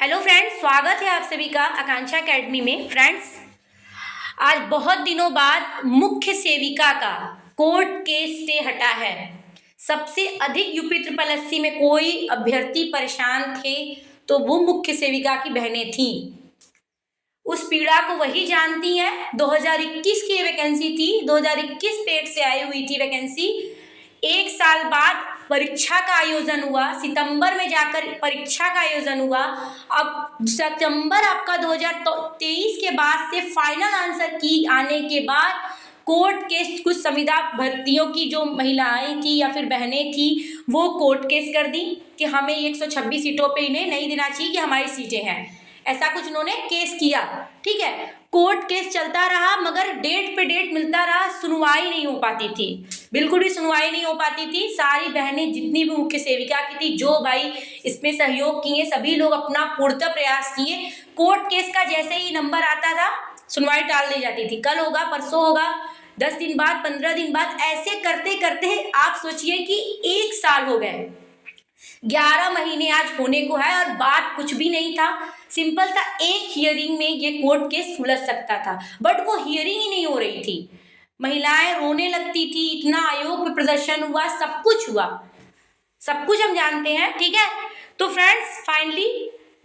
Hello friends, स्वागत है आप सभी का आकांक्षा एकेडमी में। फ्रेंड्स, आज बहुत दिनों बाद मुख्य सेविका का कोर्ट केस स्टे हटा है। सबसे अधिक यूपी 80 में कोई अभ्यर्थी परेशान थे तो वो मुख्य सेविका की बहनें थीं। उस पीड़ा को वही जानती हैं। 2021 की वैकेंसी थी, 2021 पेट से आई हुई थी वैकेंसी। एक साल बाद परीक्षा का आयोजन हुआ, सितंबर में जाकर परीक्षा का आयोजन हुआ। अब सितंबर आपका 2023 के बाद से फाइनल आंसर की आने के बाद कोर्ट केस कुछ संविदा भर्तियों की जो महिलाएं थी या फिर बहनें थी वो कोर्ट केस कर दी कि हमें 126 सीटों पे इन्हें नहीं देना चाहिए कि हमारी सीटें हैं। ऐसा कुछ उन्होंने केस किया। ठीक है, कोर्ट केस चलता रहा मगर डेट पे डेट मिलता रहा, सुनवाई नहीं हो पाती थी, बिल्कुल भी सुनवाई नहीं हो पाती थी। सारी बहनें जितनी भी मुख्य सेविका की थी, जो भाई इसमें सहयोग किए, सभी लोग अपना पूर्णतः प्रयास किए। कोर्ट केस का जैसे ही नंबर आता था सुनवाई टाल दी जाती थी, कल होगा, परसों होगा, 10 दिन बाद, 15 दिन बाद, ऐसे करते करते आप सोचिए कि 1 साल हो गए। 11 महीने आज होने को है और बात कुछ भी नहीं था। सिंपल सा एक हियरिंग में ये कोर्ट केस सुलझ सकता था, बट वो हियरिंग ही नहीं हो रही थी। महिलाएं रोने लगती थी, इतना आयोग पे प्रदर्शन हुआ, सब कुछ हुआ, सब कुछ हम जानते हैं। ठीक है, तो फ्रेंड्स फाइनली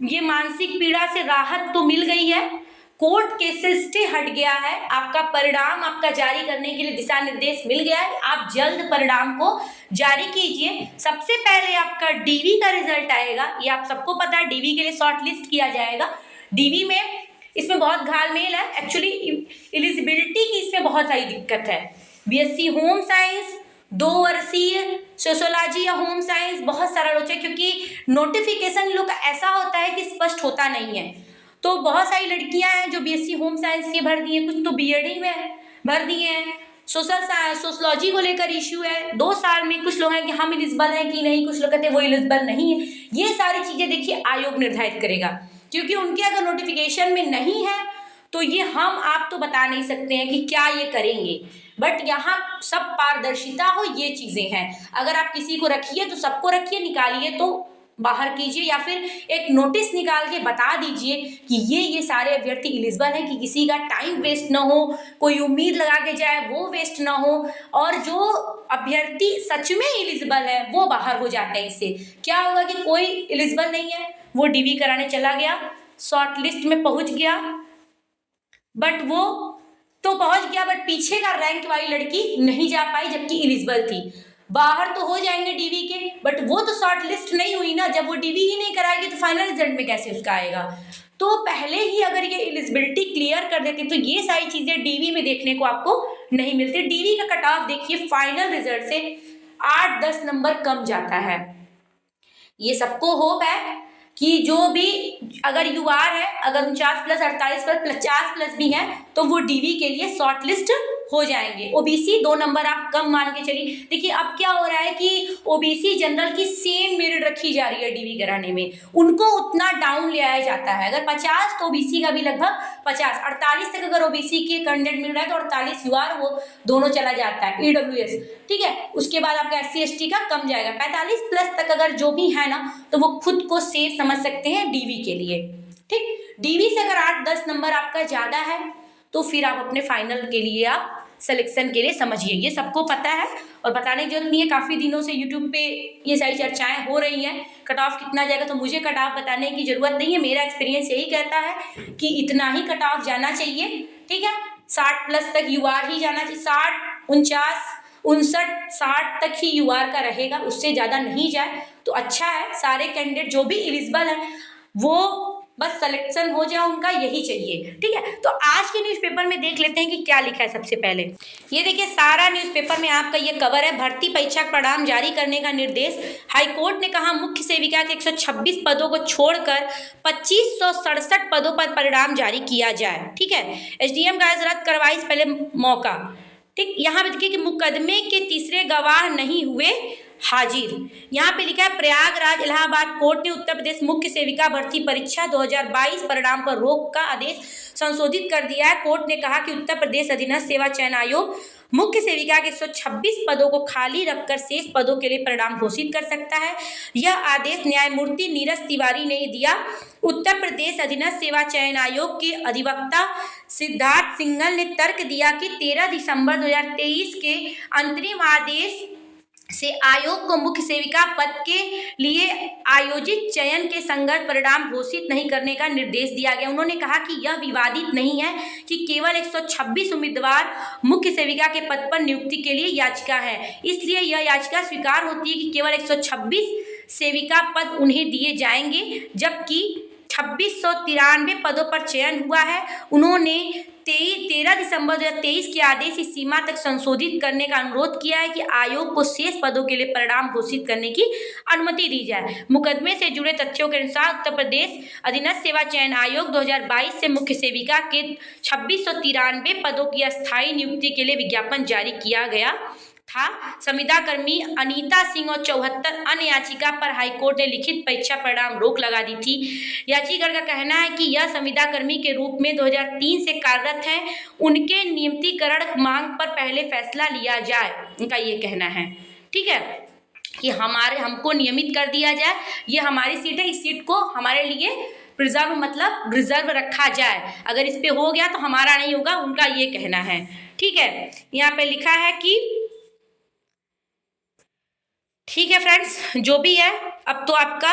ये मानसिक पीड़ा से राहत तो मिल गई है, कोर्ट केस से स्टे हट गया है, आपका परिणाम आपका जारी करने के लिए दिशा निर्देश मिल गया है। आप जल्द परिणाम को जारी कीजिए। सबसे पहले आपका डीवी का रिजल्ट आएगा, ये आप सबको पता है। डीवी के लिए शॉर्ट लिस्ट किया जाएगा। डीवी में इसमें बहुत घालमेल है, एक्चुअली एलिजिबिलिटी की इसमें बहुत सारी दिक्कत है। बीएससी होम साइंस, 2 वर्षीय सोशोलॉजी या होम साइंस, बहुत सारा लोचा, क्योंकि नोटिफिकेशन लोग का ऐसा होता है कि स्पष्ट होता नहीं है। तो बहुत सारी लड़कियां हैं जो बीएससी होम साइंस के भर दी हैं, कुछ तो बीएड में भर दिए हैं। सोशोलॉजी को लेकर इश्यू है, 2 साल में कुछ लोग हैं कि हम एलिजिबल हैं कि नहीं, कुछ लोग कहते हैं वो एलिजिबल नहीं है। ये सारी चीज़ें देखिए आयोग निर्धारित करेगा, क्योंकि उनके अगर नोटिफिकेशन में नहीं है तो ये हम आप तो बता नहीं सकते हैं कि क्या ये करेंगे। बट यहाँ सब पारदर्शिता हो, ये चीज़ें हैं। अगर आप किसी को रखिए तो सबको रखिए, निकालिए तो बाहर कीजिए, या फिर एक नोटिस निकाल के बता दीजिए कि ये सारे अभ्यर्थी एलिजिबल हैं, कि किसी का टाइम वेस्ट ना हो, कोई उम्मीद लगा के जाए वो वेस्ट ना हो, और जो अभ्यर्थी सच में एलिजिबल है वो बाहर हो जाते हैं। इससे क्या होगा कि कोई एलिजिबल नहीं है, वो डीवी कराने चला गया, शॉर्ट लिस्ट में पहुंच गया, बट वो तो पहुंच गया, बट पीछे का रैंक वाली लड़की नहीं जा पाई जबकि एलिजिबल थी। बाहर तो हो जाएंगे डीवी के, बट वो तो शॉर्ट लिस्ट नहीं हुई ना। जब वो डीवी ही नहीं कराएगी तो फाइनल रिजल्ट में कैसे उसका आएगा। तो पहले ही अगर ये एलिजिबिलिटी क्लियर कर देती तो ये सारी चीजें डीवी में देखने को आपको नहीं मिलती। डीवी का कट ऑफ देखिए फाइनल रिजल्ट से 8-10 नंबर कम जाता है। ये सबको होप है कि जो भी अगर यूआर है, अगर 49+, 48+, 50+ भी है तो वो डीवी के लिए शॉर्ट लिस्ट हो जाएंगे। ओबीसी 2 नंबर आप कम मान के चलिए। देखिए अब क्या हो रहा है कि ओबीसी जनरल की सेम मेरिट रखी जा रही है डीवी कराने में, उनको उतना डाउन ले आया जाता है। अगर 50 तो ओबीसी का भी लगभग 50, 48 तक अगर ओबीसी के कैंडिडेट मिल रहा है तो 48 यूआर वो दोनों चला जाता है, ईडब्ल्यूएस। ठीक है, उसके बाद आपका SC ST का कम जाएगा। 45+ तक अगर जो भी है ना तो वो खुद को सेफ समझ सकते हैं डीवी के लिए। ठीक, डीवी से अगर 8-10 नंबर आपका ज़्यादा है तो फिर आप अपने फाइनल के लिए आप सिलेक्शन के लिए समझिए। ये सबको पता है और बताने की जरूरत नहीं है। काफ़ी दिनों से यूट्यूब पे ये सारी चर्चाएं हो रही हैं, कट ऑफ कितना जाएगा, तो मुझे कट ऑफ बताने की ज़रूरत नहीं है। मेरा एक्सपीरियंस यही कहता है कि इतना ही कट ऑफ जाना चाहिए। ठीक है, 60+ तक यूआर ही जाना चाहिए। 60, 49, 59, 60 तक ही यूआर का रहेगा, उससे ज़्यादा नहीं जाए तो अच्छा है। सारे कैंडिडेट जो भी एलिजिबल हैं वो बस सिलेक्शन हो जाए, उनका यही चाहिए। ठीक है, तो आज के न्यूज़पेपर में देख लेते हैं कि क्या लिखा है। सबसे पहले ये देखिए, सारा न्यूज़पेपर में आपका ये कवर है, भर्ती परीक्षा परिणाम जारी करने का निर्देश। हाईकोर्ट ने कहा मुख्य सेविका के 126 पदों को छोड़कर 2567 पदों पर परिणाम जारी किया जाए। ठीक है, SDM का रद्द करवाई से पहले मौका। ठीक, यहाँ पे देखिए कि मुकदमे के तीसरे गवाह नहीं हुए हाजिर। यहाँ पे लिखा है प्रयागराज इलाहाबाद कोर्ट ने उत्तर प्रदेश मुख्य सेविका भर्ती परीक्षा 2022 परिणाम पर रोक का आदेश संशोधित कर दिया है। कोर्ट ने कहा कि उत्तर प्रदेश अधीनस्थ सेवा चयन आयोग मुख्य सेविका के 126 पदों को खाली रखकर शेष पदों के लिए परिणाम घोषित कर सकता है। यह आदेश न्यायमूर्ति नीरज तिवारी ने दिया। उत्तर प्रदेश अधीनस्थ सेवा चयन आयोग के अधिवक्ता सिद्धार्थ सिंघल ने तर्क दिया कि 13 दिसंबर 2023 के अंतरिम आदेश से आयोग को मुख्य सेविका पद के लिए आयोजित चयन के संगत परिणाम घोषित नहीं करने का निर्देश दिया गया। उन्होंने कहा कि यह विवादित नहीं है कि केवल 126 उम्मीदवार मुख्य सेविका के पद पर नियुक्ति के लिए याचिका है, इसलिए यह याचिका स्वीकार होती है कि केवल 126 सेविका पद उन्हें दिए जाएंगे, जबकि 2693 पदों पर चयन हुआ है। उन्होंने 13 दिसंबर 2023 के आदेश इस सीमा तक संशोधित करने का अनुरोध किया है कि आयोग को शेष पदों के लिए परिणाम घोषित करने की अनुमति दी जाए। मुकदमे से जुड़े तथ्यों के अनुसार उत्तर प्रदेश अधीनस्थ सेवा चयन आयोग 2022 से मुख्य सेविका के 2693 पदों की अस्थायी नियुक्ति के लिए विज्ञापन जारी किया गया था। संविदा कर्मी अनीता सिंह और 74 अन्य याचिका पर हाईकोर्ट ने लिखित परीक्षा परिणाम रोक लगा दी थी। याचिका का कहना है कि यह संविदा कर्मी के रूप में 2003 से कार्यरत है, उनके नियमितीकरण मांग पर पहले फैसला लिया जाए, उनका ये कहना है। ठीक है कि हमको नियमित कर दिया जाए, ये हमारी सीट है, इस सीट को हमारे लिए प्रिजर्व मतलब रिजर्व रखा जाए, अगर इस पे हो गया तो हमारा नहीं होगा, उनका ये कहना है। ठीक है, यहाँ पे लिखा है कि ठीक है फ्रेंड्स, जो भी है अब तो आपका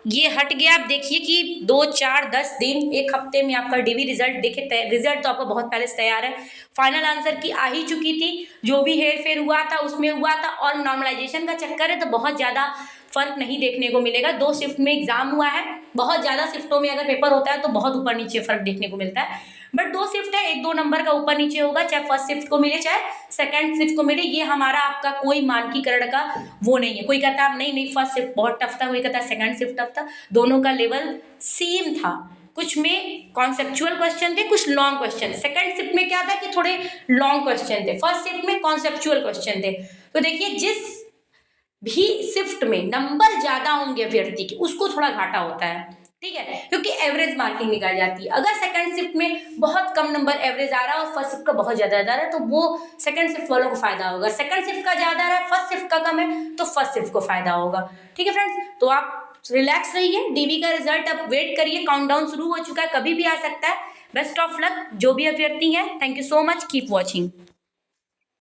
ये हट गया। आप देखिए कि 2, 4, 10 दिन, एक हफ्ते में आपका डीवी रिजल्ट देखिए, रिजल्ट तो आपका बहुत पहले से तैयार है। फाइनल आंसर की आ ही चुकी थी, जो भी हेर फेर हुआ था उसमें हुआ था, और नॉर्मलाइजेशन का चक्कर है तो बहुत ज़्यादा फर्क नहीं देखने को मिलेगा। 2 शिफ्ट में एग्जाम हुआ है, बहुत ज़्यादा शिफ्टों में अगर पेपर होता है तो बहुत ऊपर नीचे फर्क देखने को मिलता है, बट 2 शिफ्ट है, 1-2 नंबर का ऊपर नीचे होगा, चाहे फर्स्ट शिफ्ट को मिले चाहे सेकंड शिफ्ट को मिले। ये हमारा आपका कोई मानकीकरण का वो नहीं है। कोई कहता है नहीं फर्स्ट शिफ्ट बहुत टफ था, कोई कहता है सेकंड शिफ्ट टफ था, दोनों का लेवल सेम था। कुछ में कॉन्सेप्चुअल क्वेश्चन थे, कुछ लॉन्ग क्वेश्चन। सेकंड शिफ्ट में क्या था कि थोड़े लॉन्ग क्वेश्चन थे, फर्स्ट शिफ्ट में कॉन्सेप्चुअल क्वेश्चन थे। तो देखिए जिस भी शिफ्ट में नंबर ज्यादा होंगे अभ्यर्थी के, उसको थोड़ा घाटा होता है। ठीक है, क्योंकि एवरेज मार्किंग निकाल जाती है। अगर सेकंड शिफ्ट में बहुत कम नंबर एवरेज आ रहा है और फर्स्ट शिफ्ट का बहुत ज्यादा आ रहा है तो वो सेकंड शिफ्ट वालों को फायदा होगा। सेकंड शिफ्ट का ज्यादा आ रहा है, फर्स्ट शिफ्ट का कम है, तो फर्स्ट शिफ्ट को फायदा होगा। ठीक है फ्रेंड्स, तो आप रिलैक्स रहिए, डीवी का रिजल्ट अब वेट करिए, काउंटडाउन शुरू हो चुका है, कभी भी आ सकता है। बेस्ट ऑफ लक जो भी अभ्यर्थी हैं। Thank you so much, keep watching.